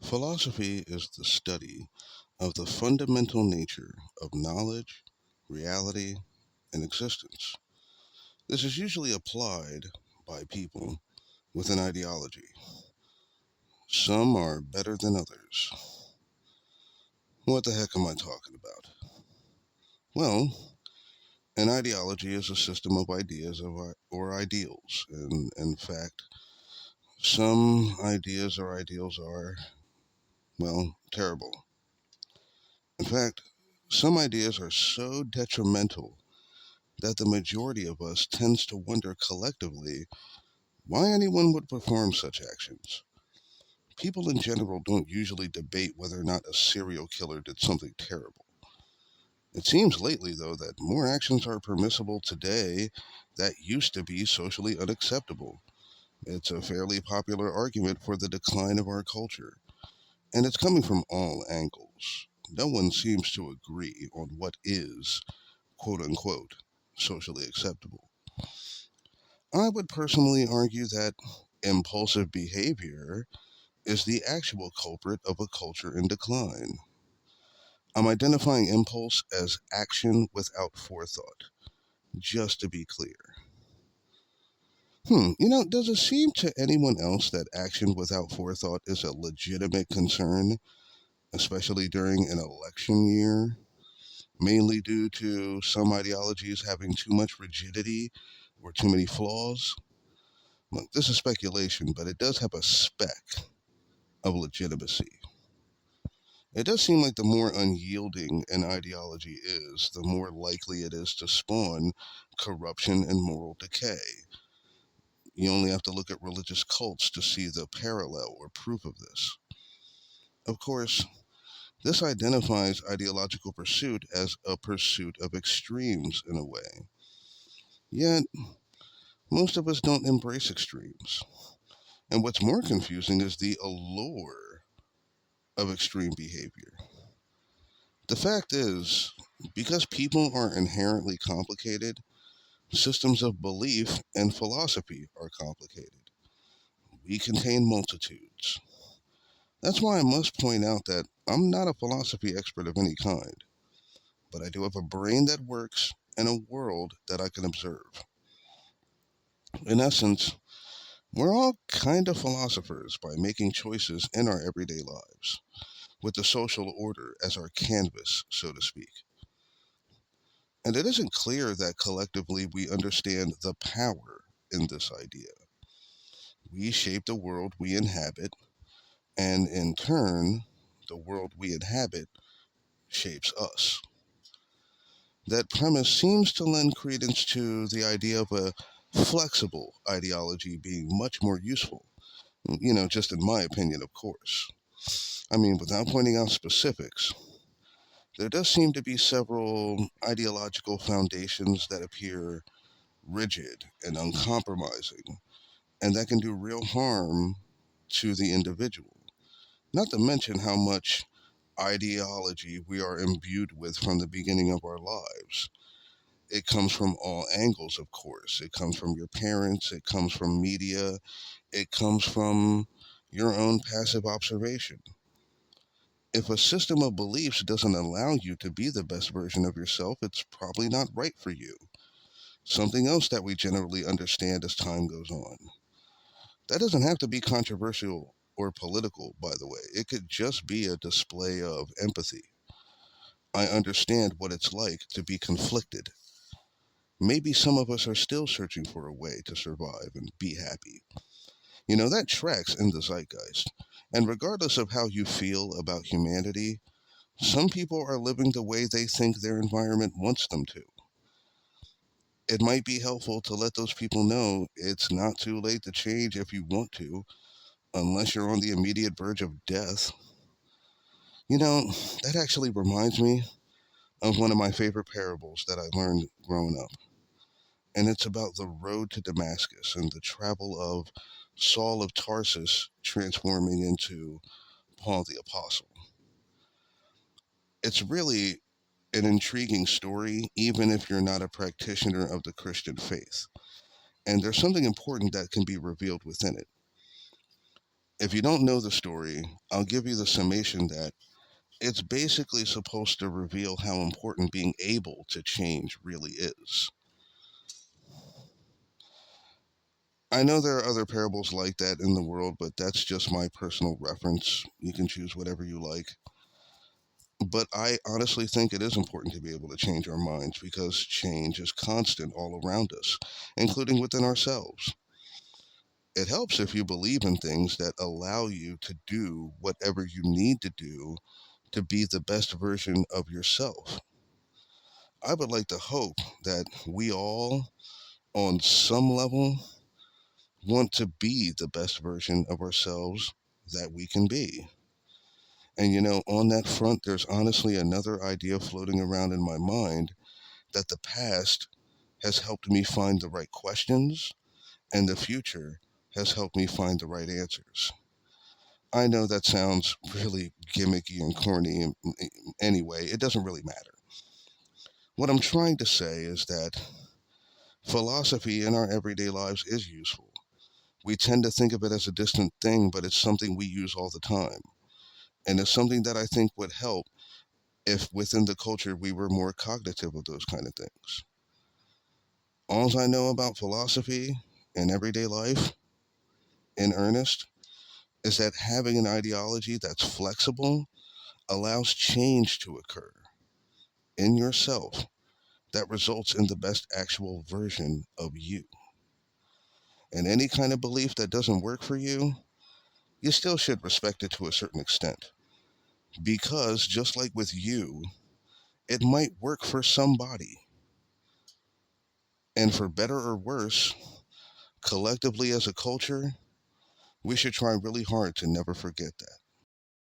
Philosophy is the study of the fundamental nature of knowledge, reality, and existence. This is usually applied by people with an ideology. Some are better than others. What the heck am I talking about? Well, an ideology is a system of ideas or ideals. And in fact, some ideas or ideals are, well, terrible. In fact, some ideas are so detrimental that the majority of us tends to wonder collectively why anyone would perform such actions. People in general don't usually debate whether or not a serial killer did something terrible. It seems lately, though, that more actions are permissible today that used to be socially unacceptable. It's a fairly popular argument for the decline of our culture, and it's coming from all angles. No one seems to agree on what is, quote unquote, socially acceptable. I would personally argue that impulsive behavior is the actual culprit of a culture in decline. I'm identifying impulse as action without forethought, just to be clear. Does it seem to anyone else that action without forethought is a legitimate concern, especially during an election year, mainly due to some ideologies having too much rigidity or too many flaws? Look, this is speculation, but it does have a speck of legitimacy. It does seem like the more unyielding an ideology is, the more likely it is to spawn corruption and moral decay. You only have to look at religious cults to see the parallel or proof of this. Of course, this identifies ideological pursuit as a pursuit of extremes in a way. Yet, most of us don't embrace extremes. And what's more confusing is the allure of extreme behavior. The fact is, because people are inherently complicated, systems of belief and philosophy are complicated. We contain multitudes. That's why I must point out that I'm not a philosophy expert of any kind, but I do have a brain that works and a world that I can observe. In essence, we're all kind of philosophers by making choices in our everyday lives, with the social order as our canvas, so to speak. And it isn't clear that collectively we understand the power in this idea. We shape the world we inhabit, and in turn, the world we inhabit shapes us. That premise seems to lend credence to the idea of a flexible ideology being much more useful. Just in my opinion, of course. I mean, without pointing out specifics, there does seem to be several ideological foundations that appear rigid and uncompromising, and that can do real harm to the individual. Not to mention how much ideology we are imbued with from the beginning of our lives. It comes from all angles, of course. It comes from your parents, it comes from media, it comes from your own passive observation. If a system of beliefs doesn't allow you to be the best version of yourself, it's probably not right for you. Something else that we generally understand as time goes on. That doesn't have to be controversial or political, by the way. It could just be a display of empathy. I understand what it's like to be conflicted. Maybe some of us are still searching for a way to survive and be happy. That tracks in the zeitgeist. And regardless of how you feel about humanity, some people are living the way they think their environment wants them to. It might be helpful to let those people know it's not too late to change if you want to, unless you're on the immediate verge of death. You know, that actually reminds me of one of my favorite parables that I learned growing up. And it's about the road to Damascus and the travel of Saul of Tarsus transforming into Paul the Apostle. It's really an intriguing story, even if you're not a practitioner of the Christian faith. And there's something important that can be revealed within it. If you don't know the story, I'll give you the summation that it's basically supposed to reveal how important being able to change really is. I know there are other parables like that in the world, but that's just my personal reference. You can choose whatever you like. But I honestly think it is important to be able to change our minds because change is constant all around us, including within ourselves. It helps if you believe in things that allow you to do whatever you need to do to be the best version of yourself. I would like to hope that we all, on some level, want to be the best version of ourselves that we can be. And on that front, there's honestly another idea floating around in my mind that the past has helped me find the right questions, and the future has helped me find the right answers. I know that sounds really gimmicky and corny, and anyway, it doesn't really matter. What I'm trying to say is that philosophy in our everyday lives is useful. We tend to think of it as a distant thing, but it's something we use all the time. And it's something that I think would help if within the culture we were more cognitive of those kind of things. All I know about philosophy in everyday life, in earnest, is that having an ideology that's flexible allows change to occur in yourself that results in the best actual version of you. And any kind of belief that doesn't work for you, you still should respect it to a certain extent. Because just like with you, it might work for somebody. And for better or worse, collectively as a culture, we should try really hard to never forget that.